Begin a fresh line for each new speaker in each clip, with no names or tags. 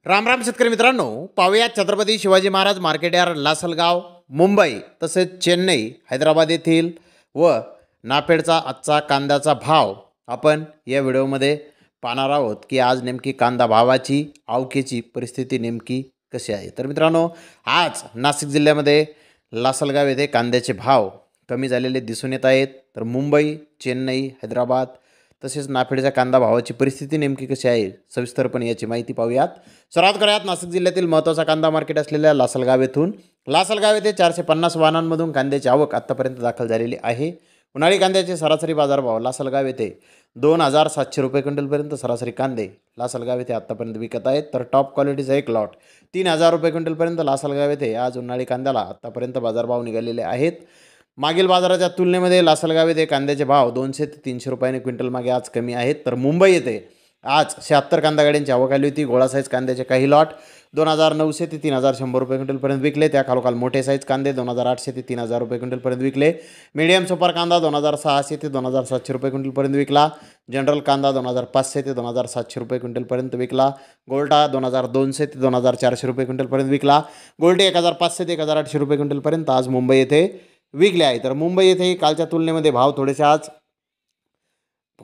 राम राम शेतकरी मित्रांनो, पाहूया छत्रपती शिवाजी महाराज मार्केट यार्ड लासलगाव मुंबई तसेच चेन्नई हैदराबाद येथील व नाफेडचा आजचा कांद्याचा भाव आपण या व्हिडिओमध्ये पाहणार आहोत की आज नेमकी कांदा भावाची आवकेची परिस्थिती नेमकी कशी आहे। तर मित्रांनो, आज नाशिक जिल्ह्यामध्ये लासलगाव येथे कांद्याचे भाव कमी झालेले दिसून येत आहेत। तर मुंबई, चेन्नई, हैदराबाद तसेच नाफेडच्या कांदा भावाची परिस्थिती नेमकी कशी आहे सविस्तरपणे याची माहिती पाहूयात। सुरुवात करूयात नाशिक जिल्ह्यातील महत्त्वाचा कांदा मार्केट असलेल्या लासलगाव येथून। लासलगाव येथे 450 वाहनांमधून कांद्याची आवक आतापर्यंत दाखल झालेली आहे। उन्हाळी कांद्याचे सरासरी बाजारभाव लासलगाव येथे 2700 रुपये क्विंटलपर्यंत सरासरी कांदे लासलगाव येथे आतापर्यंत विकत आहेत। तर टॉप क्वालिटीचा एक लॉट 3000 रुपये क्विंटलपर्यंत लासलगाव येथे आज उन्हाळी कांद्याला आतापर्यंत बाजारभाव निघालेले आहेत। मागील बाजाराच्या तुलनेमध्ये लासलगाव येथे कांद्याचे भाव 200 ते 300 रुपयांनी क्विंटल मागे आज कमी आहेत। तर मुंबई येथे आज 76 कांदा गाड्यांची आवक आली होती। गोळा साईज कांद्याचे काही लॉट 2900 ते 3100 रुपये क्विंटलपर्यंत विकले। त्या खालोखाल मोठे साईज कांदे 2800 ते 3000 रुपये क्विंटलपर्यंत विकले। मीडियम सुपर कांदा 2600 ते 2700 रुपये क्विंटलपर्यंत विकला। जनरल कांदा 2500 ते 2700 रुपये क्विंटलपर्यंत विकला। गोल्टा 2200 ते 2400 रुपये क्विंटलपर्यंत विकला। गोल्टी 1500 ते 1800 रुपये क्विंटलपर्यंत आज मुंबई येथे विकले आहे। तर मुंबई येथे कालच्या तुलनेमध्ये भाव थोडेसे आज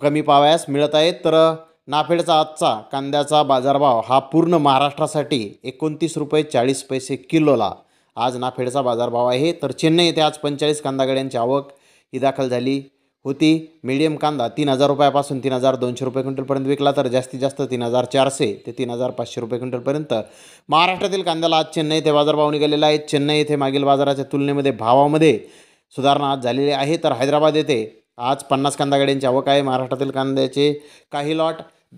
कमी पाहावयास मिळत आहेत। तर नाफेडचा आजचा कांद्याचा बाजारभाव हा पूर्ण महाराष्ट्रासाठी 29 रुपये 40 पैसे किलोला आज नाफेडचा बाजारभाव आहे। तर चेन्नई येथे आज 45 कांदा गाड्यांची आवक ही दाखल झाली होती। मीडियम कांदा 3000 रुपयापासून 3200 रुपये क्विंटलपर्यंत विकला। तर जास्तीत जास्त 3400 ते 3500 रुपये क्विंटलपर्यंत महाराष्ट्रातील कांद्याला आज चेन्नई येथे बाजारभाव निघालेला आहे। चेन्नई येथे मागील बाजाराच्या तुलनेमध्ये भावामध्ये सुधारणा आज झालेली आहे। तर हैदराबाद येथे आज 50 कांदा गाड्यांची आवक आहे। महाराष्ट्रातील कांद्याचे काही लॉट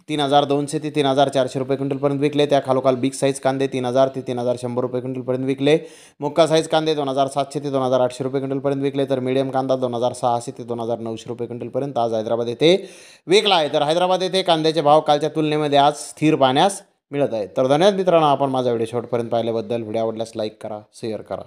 3200 ते 3400 रुपये क्विंटलपर्यंत विकले। त्या खालोखाल बिग साईज कांदे 3000 ते 3100 रुपये क्विंटलपर्यंत विकले। मुक्का साईज कांदे 2700 ते 2800 रुपये क्विंटलपर्यंत विकले। तर मीडियम कांदा 2600 ते 2900 रुपये क्विंटलपर्यंत आज हैदराबाद येथे विकला आहे। तर हैदराबाद येथे कांद्याचे भाव कालच्या तुलनेमध्ये आज स्थिर पाहण्यास मिळत आहेत। तर धन्यवाद मित्रांनो, आपण माझा व्हिडिओ शेवटपर्यंत पाहिल्याबद्दल। व्हिडिओ आवडल्यास लाईक करा, शेअर करा।